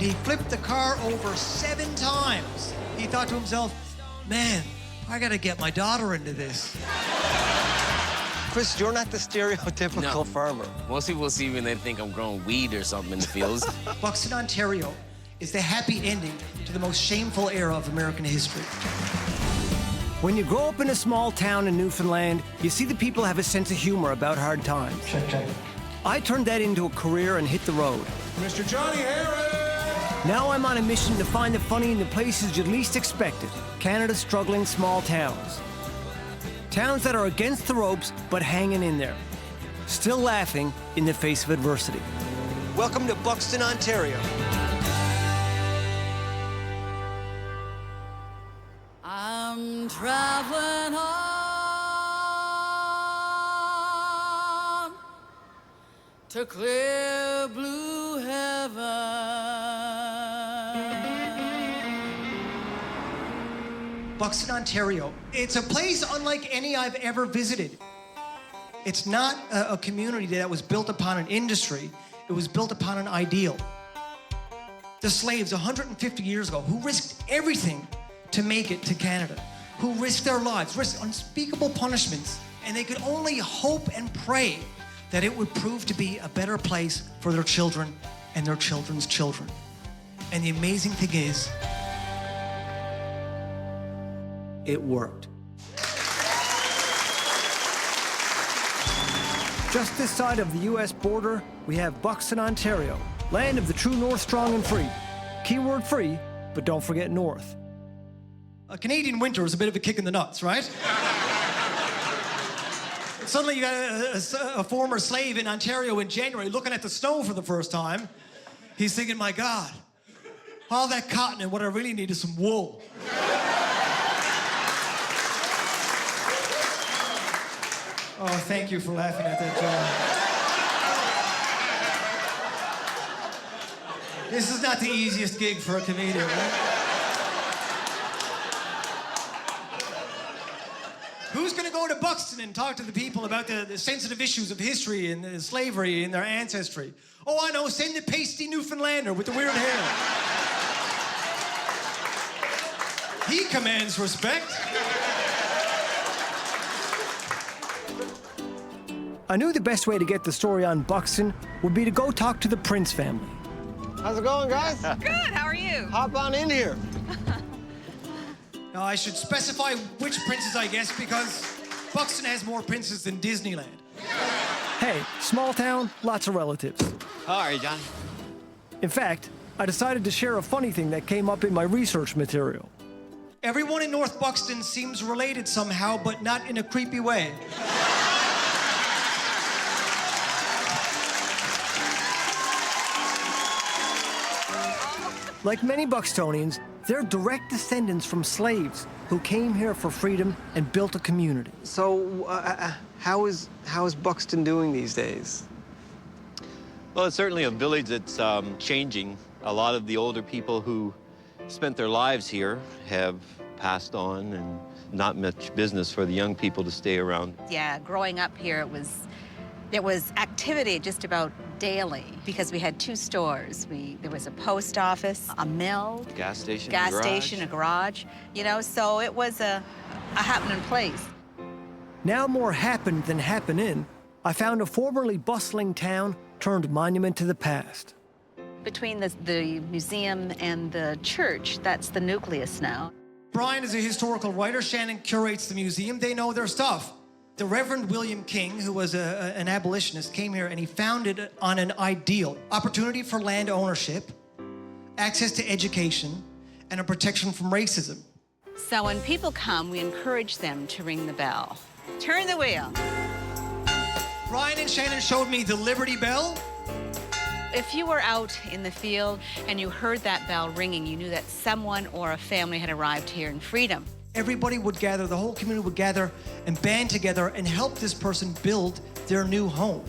He flipped the car over 7 times. He thought to himself, man, I gotta get my daughter into this. Chris, you're not the stereotypical farmer. Most people see me and they think I'm growing weed or something in the fields. Buxton, Ontario is the happy ending to the most shameful era of American history. When you grow up in a small town in Newfoundland, you see the people have a sense of humor about hard times. Check. I turned that into a career and hit the road. Mr. Jonny Now I'm on a mission to find the funny in the places you'd least expect it. Canada's struggling small towns. Towns that are against the ropes, but hanging in there. Still laughing in the face of adversity. Welcome to Buxton, Ontario. I'm traveling on to clear blue heaven. Buxton, Ontario. It's a place unlike any I've ever visited. It's not a community that was built upon an industry. It was built upon an ideal. The slaves 150 years ago who risked everything to make it to Canada, who risked their lives, risked unspeakable punishments, and they could only hope and pray that it would prove to be a better place for their children and their children's children. And the amazing thing is, it worked. Just this side of the U.S. border, we have Buxton, Ontario, land of the true North strong and free. Keyword free, but don't forget North. A Canadian winter is a bit of a kick in the nuts, right? Suddenly you got a former slave in Ontario in January looking at the snow for the first time. He's thinking, my God, all that cotton and what I really need is some wool. Oh, thank you for laughing at that, John. This is not the easiest gig for a comedian, right? Who's going to go to Buxton and talk to the people about the sensitive issues of history and slavery and their ancestry? Oh, I know, send the pasty Newfoundlander with the weird hair. He commands respect. I knew the best way to get the story on Buxton would be to go talk to the Prince family. How's it going, guys? Good, how are you? Hop on in here. Now, I should specify which princes, I guess, because Buxton has more princes than Disneyland. Hey, small town, lots of relatives. How are you, John? In fact, I decided to share a funny thing that came up in my research material. Everyone in North Buxton seems related somehow, but not in a creepy way. Like many Buxtonians, they're direct descendants from slaves who came here for freedom and built a community. So, how is Buxton doing these days? Well, it's certainly a village that's changing. A lot of the older people who spent their lives here have passed on, and not much business for the young people to stay around. Yeah, growing up here, there was activity just about daily because we had 2 stores. There was a post office, a mill, Gas station, a garage, you know, so it was a happening place. Now more happened than happening, I found a formerly bustling town turned monument to the past. Between the museum and the church, that's the nucleus now. Brian is a historical writer. Shannon curates the museum. They know their stuff. The Reverend William King, who was an abolitionist, came here and he founded it on an ideal: opportunity for land ownership, access to education, and a protection from racism. So when people come, we encourage them to ring the bell. Turn the wheel. Brian and Shannon showed me the Liberty Bell. If you were out in the field and you heard that bell ringing, you knew that someone or a family had arrived here in freedom. Everybody would gather, the whole community would gather and band together and help this person build their new home.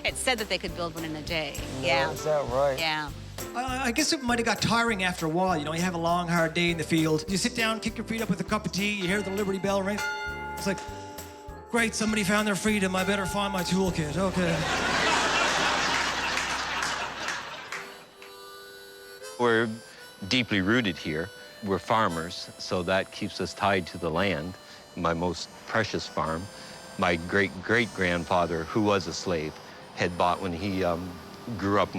It said that they could build one in a day. Yeah. Is that right? Yeah. I guess it might have got tiring after a while. You know, you have a long, hard day in the field. You sit down, kick your feet up with a cup of tea, you hear the Liberty Bell ring. It's like, great, somebody found their freedom. I better find my toolkit. Okay. We're deeply rooted here. We're farmers, so that keeps us tied to the land. My most precious farm, my great-great-grandfather, who was a slave, had bought when he grew up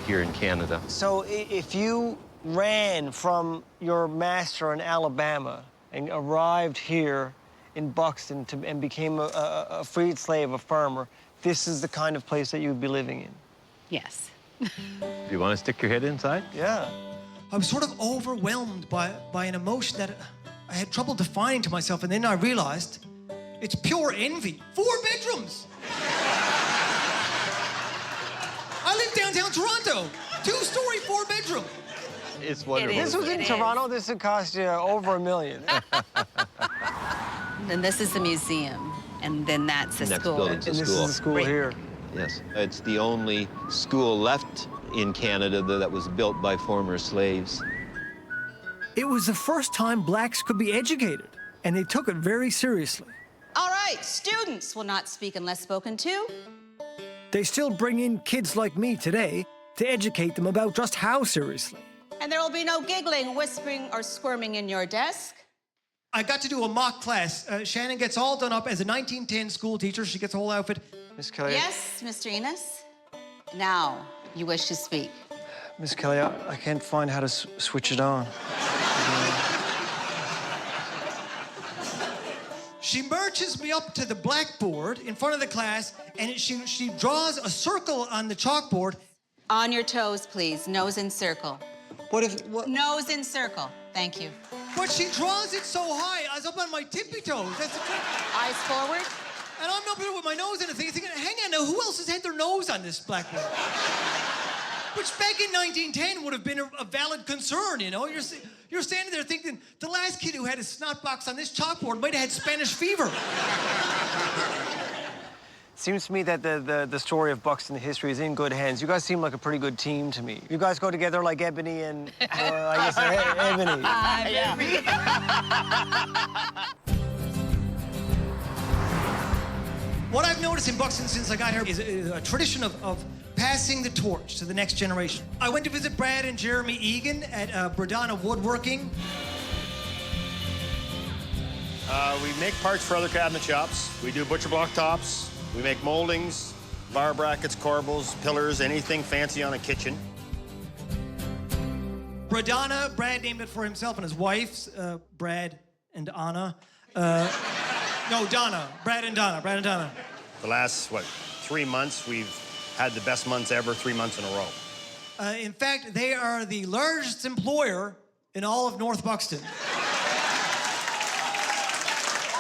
here in Canada. So if you ran from your master in Alabama and arrived here in Buxton and became a freed slave, a farmer, this is the kind of place that you'd be living in? Yes. Do you want to stick your head inside? Yeah. I was sort of overwhelmed by an emotion that I had trouble defining to myself, and then I realized it's pure envy. 4 bedrooms! I live downtown Toronto. 2-story, 4-bedroom. It's wonderful. This was in Toronto, this would cost you over $1 million. And this is the museum, and then that's the Next school. building's And a this school. is the school Right. here. Yes. It's the only school left in Canada that was built by former slaves. It was the first time blacks could be educated, and they took it very seriously. All right, students will not speak unless spoken to. They still bring in kids like me today to educate them about just how seriously. And there will be no giggling, whispering, or squirming in your desk. I got to do a mock class. Shannon gets all done up as a 1910 school teacher. She gets a whole outfit. Miss Kelly. Yes, Mr. Enos? Now, you wish to speak. Miss Kelly, I can't find how to switch it on. She marches me up to the blackboard in front of the class, and she draws a circle on the chalkboard. On your toes, please. Nose in circle. What if... What? Nose in circle. Thank you. But she draws it so high, I was up on my tippy toes. That's the trick. Eyes forward. And I'm up here with my nose in a thing, thinking, hang on now, who else has had their nose on this blackboard? Which back in 1910 would have been a valid concern, you know? You're standing there thinking, the last kid who had his snot box on this chalkboard might have had Spanish fever. Seems to me that the story of Buxton history is in good hands. You guys seem like a pretty good team to me. You guys go together like Ebony and... I guess Ebony. What I've noticed in Buxton since I got here is a tradition of passing the torch to the next generation. I went to visit Brad and Jeremy Egan at Bradana Woodworking. We make parts for other cabinet shops. We do butcher block tops. We make moldings, bar brackets, corbels, pillars, anything fancy on a kitchen. Bradana, Brad named it for himself and his wife, Brad and Anna. No, Donna. Brad and Donna. The last, 3 months, we've had the best months ever, 3 months in a row. In fact, they are the largest employer in all of North Buxton.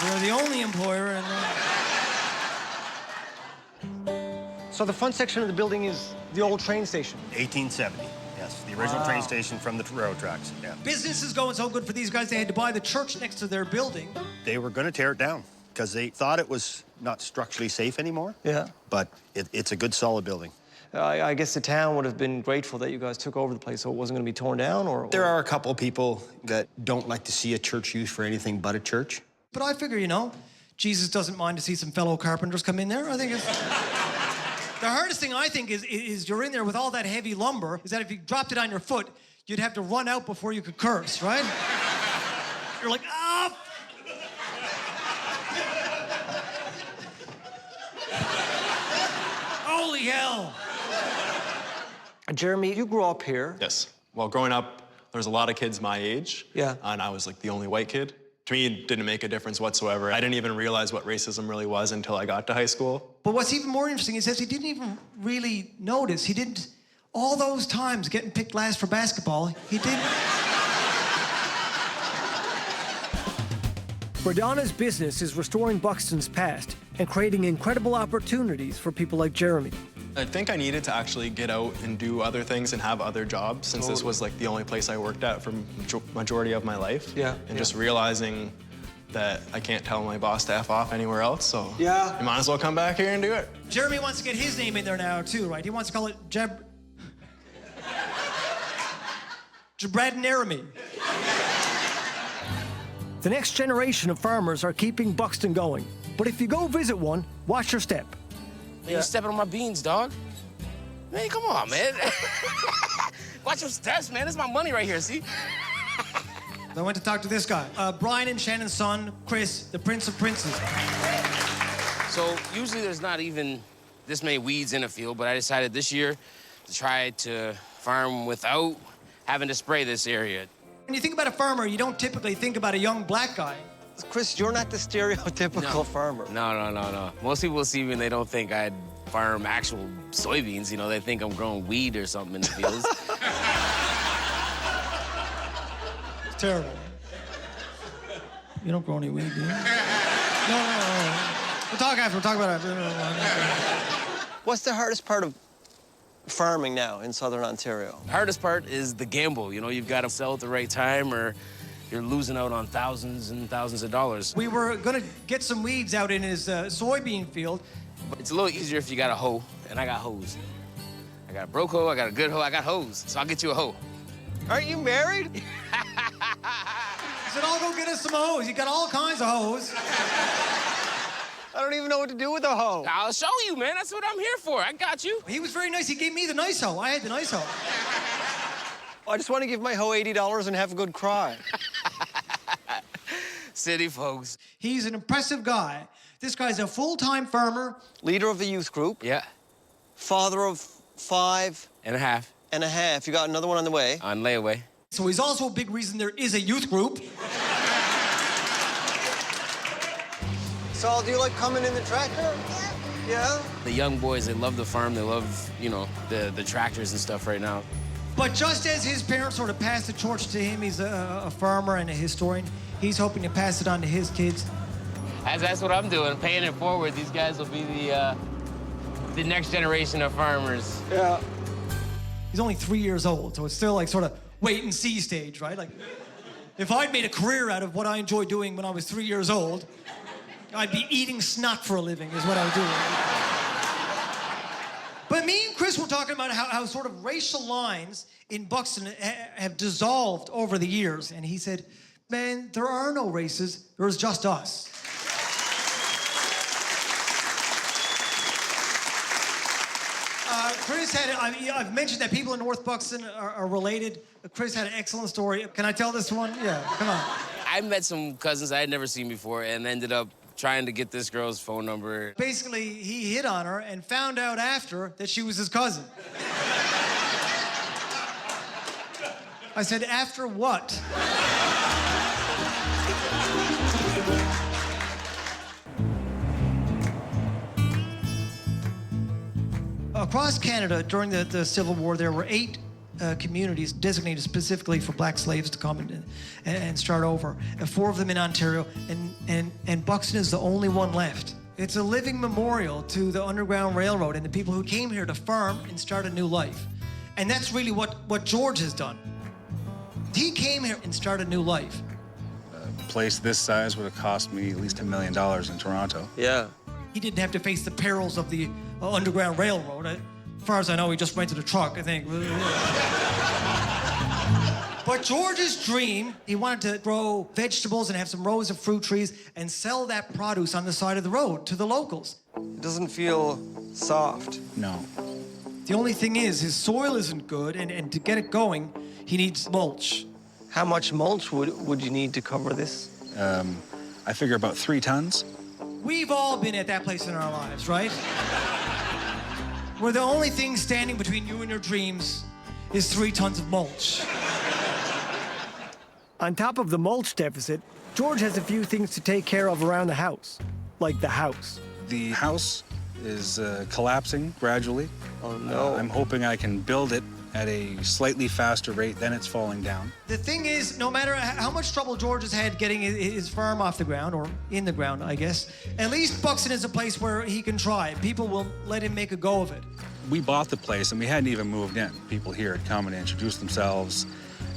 They're the only employer in... So the front section of the building is the old train station. 1870, yes. The original train station from the railroad tracks, yeah. Business is going so good for these guys, they had to buy the church next to their building. They were going to tear it down because they thought it was not structurally safe anymore. Yeah. But it's a good, solid building. I guess the town would have been grateful that you guys took over the place so it wasn't going to be torn down, or... There are a couple of people that don't like to see a church used for anything but a church. But I figure, you know, Jesus doesn't mind to see some fellow carpenters come in there. I think it's... The hardest thing, I think, is you're in there with all that heavy lumber, is that if you dropped it on your foot, you'd have to run out before you could curse, right? You're like, ah! Holy hell! Jeremy, you grew up here. Yes. Well, growing up, there was a lot of kids my age. Yeah. And I was like the only white kid. To me, it didn't make a difference whatsoever. I didn't even realize what racism really was until I got to high school. But what's even more interesting, he says he didn't even really notice. He didn't, all those times getting picked last for basketball, he didn't. Bradana's business is restoring Buxton's past and creating incredible opportunities for people like Jeremy. I think I needed to actually get out and do other things and have other jobs, since this was like the only place I worked at for majority of my life. Yeah. And just realizing that I can't tell my boss to F off anywhere else, so Yeah. I might as well come back here and do it. Jeremy wants to get his name in there now, too, right? He wants to call it Jabradneremy. The next generation of farmers are keeping Buxton going. But if you go visit one, watch your step. Man, you stepping on my beans, dog. Man, come on, man. Watch your steps, man. This is my money right here, see? I went to talk to this guy, Brian and Shannon's son, Chris, the Prince of Princes. So usually there's not even this many weeds in a field, but I decided this year to try to farm without having to spray this area. When you think about a farmer, you don't typically think about a young black guy. Chris, you're not the stereotypical farmer. No. Most people see me and they don't think I'd farm actual soybeans. You know, they think I'm growing weed or something in the fields. It's terrible. You don't grow any weed, do you? No. We'll talk after. We'll talk about it. What's the hardest part of farming now in Southern Ontario? The hardest part is the gamble. You know, you've got to sell at the right time or you're losing out on thousands and thousands of dollars. We were gonna get some weeds out in his soybean field. But it's a little easier if you got a hoe, and I got hoes. I got a broke hoe, I got a good hoe, I got hoes. So I'll get you a hoe. Aren't you married? He said, I'll go get us some hoes. He got all kinds of hoes. I don't even know what to do with a hoe. I'll show you, man. That's what I'm here for. I got you. He was very nice. He gave me the nice hoe. I had the nice hoe. I just want to give my hoe $80 and have a good cry. City folks. He's an impressive guy. This guy's a full-time farmer. Leader of the youth group. Yeah. Father of 5 and a half. And a half. You got another one on the way. On layaway. So he's also a big reason there is a youth group. Saul, do you like coming in the tractor? Yeah? The young boys, they love the farm. They love, you know, the tractors and stuff right now. But just as his parents sort of passed the torch to him, he's a farmer and a historian, he's hoping to pass it on to his kids. As that's what I'm doing, paying it forward. These guys will be the next generation of farmers. Yeah. He's only 3 years old, so it's still like sort of wait and see stage, right? Like, if I'd made a career out of what I enjoyed doing when I was 3 years old, I'd be eating snot for a living, is what I would do. But me and Chris were talking about how sort of racial lines in Buxton have dissolved over the years. And he said, man, there are no races, there's just us. Chris had, I've mentioned that people in North Buxton are related. Chris had an excellent story. Can I tell this one? Yeah, come on. I met some cousins I had never seen before and ended up trying to get this girl's phone number. Basically, he hit on her and found out after that she was his cousin. I said, after what? Across Canada, during the Civil War, there were 8 communities designated specifically for black slaves to come and start over. 4 of them in Ontario, and Buxton is the only one left. It's a living memorial to the Underground Railroad and the people who came here to farm and start a new life. And that's really what George has done. He came here and started a new life. A place this size would have cost me at least $1 million in Toronto. Yeah. He didn't have to face the perils of the Underground Railroad. As far as I know, he just rented a truck, I think. But George's dream, he wanted to grow vegetables and have some rows of fruit trees and sell that produce on the side of the road to the locals. It doesn't feel soft. No. The only thing is, his soil isn't good, and to get it going, he needs mulch. How much mulch would you need to cover this? I figure about 3 tons. We've all been at that place in our lives, right? Where the only thing standing between you and your dreams is 3 tons of mulch. On top of the mulch deficit, George has a few things to take care of around the house, like the house. The house is collapsing gradually. Oh, no. I'm hoping I can build it at a slightly faster rate than it's falling down. The thing is, no matter how much trouble George has had getting his farm off the ground, or in the ground, I guess, at least Buxton is a place where he can try. People will let him make a go of it. We bought the place and we hadn't even moved in. People here had come and introduced themselves.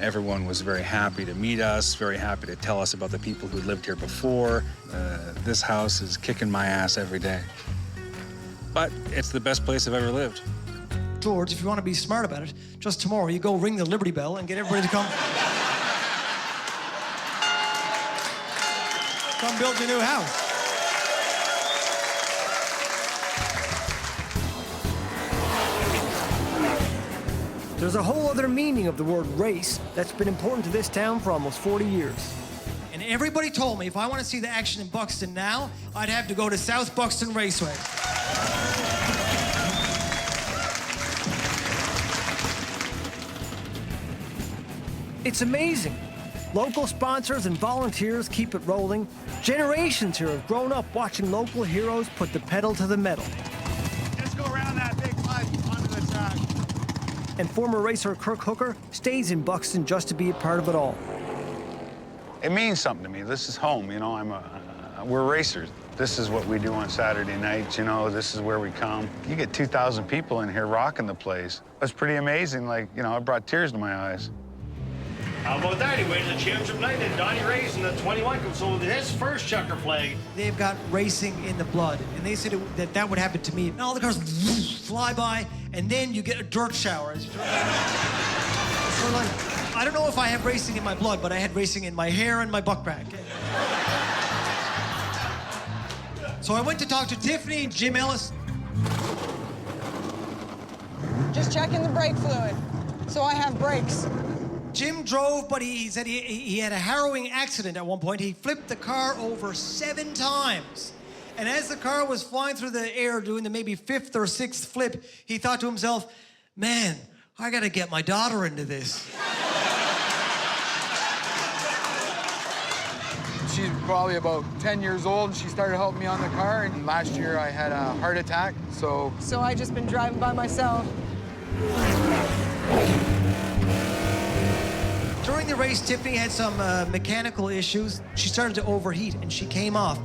Everyone was very happy to meet us, very happy to tell us about the people who lived here before. This house is kicking my ass every day. But it's the best place I've ever lived. George, if you want to be smart about it, just tomorrow you go ring the Liberty Bell and get everybody to come build your new house. There's a whole other meaning of the word race that's been important to this town for almost 40 years. And everybody told me if I want to see the action in Buxton now, I'd have to go to South Buxton Raceway. It's amazing. Local sponsors and volunteers keep it rolling. Generations here have grown up watching local heroes put the pedal to the metal. Just go around that big pipe onto the track. And former racer Kirk Hooker stays in Buxton just to be a part of it all. It means something to me. This is home, you know. We're racers. This is what we do on Saturday nights, you know. This is where we come. You get 2,000 people in here rocking the place. It's pretty amazing. Like, you know, it brought tears to my eyes. How about that? He wins the championship night, and Donnie Ray's in the 21 comes over with his first checker flag. They've got racing in the blood, and they said that would happen to me. And all the cars fly by, and then you get a dirt shower. So like, I don't know if I have racing in my blood, but I had racing in my hair and my buck crack. So I went to talk to Tiffany and Jim Ellis. Just checking the brake fluid, so I have brakes. Jim drove, but he said he had a harrowing accident at one point. He flipped the car over 7 times. And as the car was flying through the air, doing the maybe 5th or 6th flip, he thought to himself, man, I gotta get my daughter into this. She's probably about 10 years old, and she started helping me on the car, and last year I had a heart attack, so... So I just been driving by myself. During the race, Tiffany had some mechanical issues. She started to overheat, and she came off.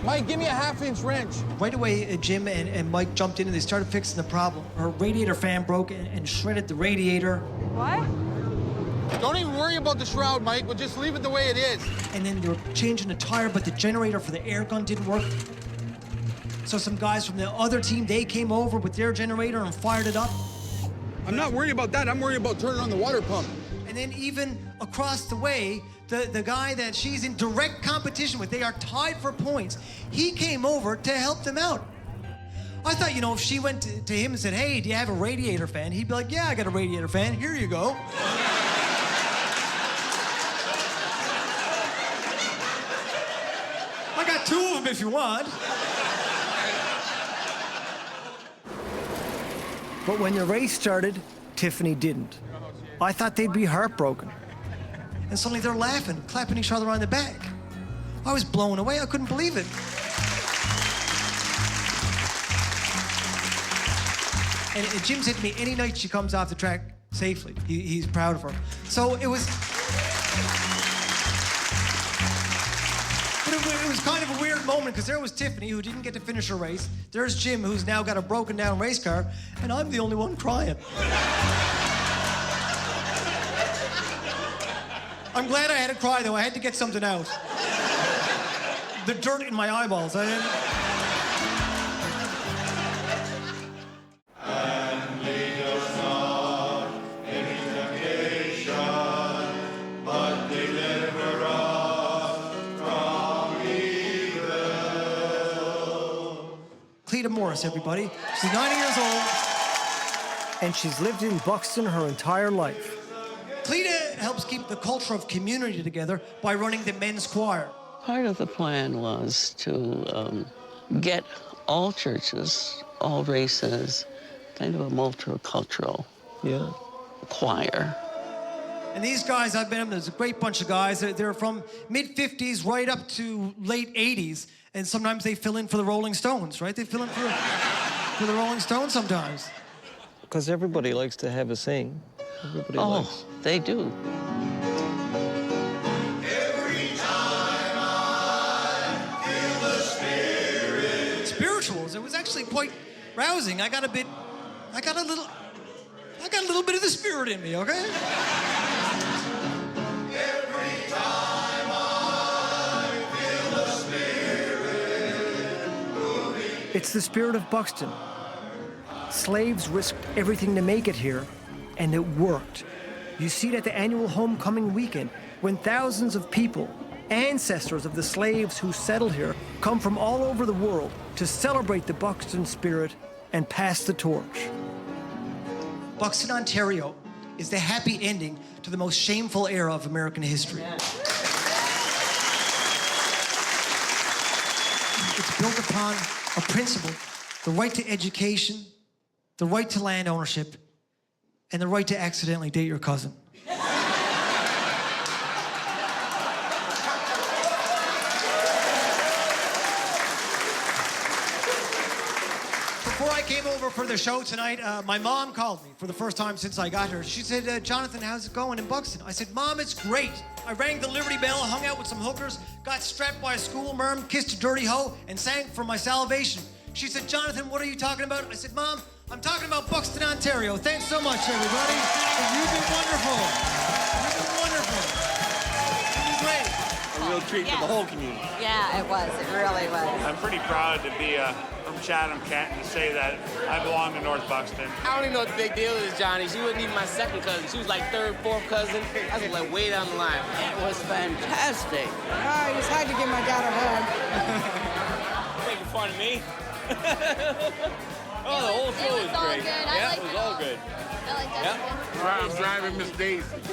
Mike, give me a 1/2-inch wrench. Right away, Jim and Mike jumped in, and they started fixing the problem. Her radiator fan broke and shredded the radiator. What? Don't even worry about the shroud, Mike. We'll just leave it the way it is. And then they were changing the tire, but the generator for the air gun didn't work. So some guys from the other team, they came over with their generator and fired it up. I'm not worried about that. I'm worried about turning on the water pump. And then even across the way, the guy that she's in direct competition with, they are tied for points. He came over to help them out. I thought, you know, if she went to him and said, hey, do you have a radiator fan? He'd be like, yeah, I got a radiator fan. Here you go. I got 2 of them if you want. But when the race started, Tiffany didn't. I thought they'd be heartbroken. And suddenly they're laughing, clapping each other on the back. I was blown away. I couldn't believe it. And Jim said to me, any night she comes off the track safely, he's proud of her. So it was... But it was kind of a weird moment, because there was Tiffany, who didn't get to finish her race. There's Jim, who's now got a broken down race car, and I'm the only one crying. I'm glad I had to cry, though. I had to get something out. The dirt in my eyeballs. I didn't... Morris, everybody. She's 90 years old. And she's lived in Buxton her entire life. Cleta helps keep the culture of community together by running the men's choir. Part of the plan was to get all churches, all races, kind of a multicultural choir. And these guys, I've been, there's a great bunch of guys. They're from mid-50s right up to late 80s. And sometimes they fill in for the Rolling Stones, right? They fill in for the Rolling Stones sometimes. Because everybody likes to have a sing. Everybody likes. They do. Every time I feel the spirit. Spirituals. It was actually quite rousing. I got a little bit of the spirit in me, okay? Every time I feel the spirit moving. It's the spirit of Buxton. Slaves risked everything to make it here, and it worked. You see it at the annual homecoming weekend, when thousands of people, ancestors of the slaves who settled here, come from all over the world to celebrate the Buxton spirit and pass the torch. Buxton, Ontario is the happy ending to the most shameful era of American history. It's built upon a principle, the right to education, the right to land ownership, and the right to accidentally date your cousin. Before I came over for the show tonight, my mom called me for the first time since I got here. She said, Jonathan, how's it going in Buxton? I said, Mom, it's great. I rang the Liberty Bell, hung out with some hookers, got strapped by a school marm, kissed a dirty hoe, and sang for my salvation. She said, Jonathan, what are you talking about? I said, Mom, I'm talking about Buxton, Ontario. Thanks so much, everybody. You've been wonderful. You've been wonderful. You've been great. A real treat for the whole community. Yeah, it was. It really was. I'm pretty proud to be from Chatham, Kent, and to say that I belong to North Buxton. I don't even know what the big deal is, Johnny. She wasn't even my second cousin. She was like third, fourth cousin. I was like way down the line. It was fantastic. I just had to give my dad a hug. Making fun of me? Oh, the whole show was great. Yeah, it was all good. I like that. I'm driving Miss Daisy. It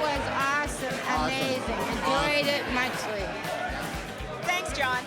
was awesome, amazing. Enjoyed it muchly. Thanks, John.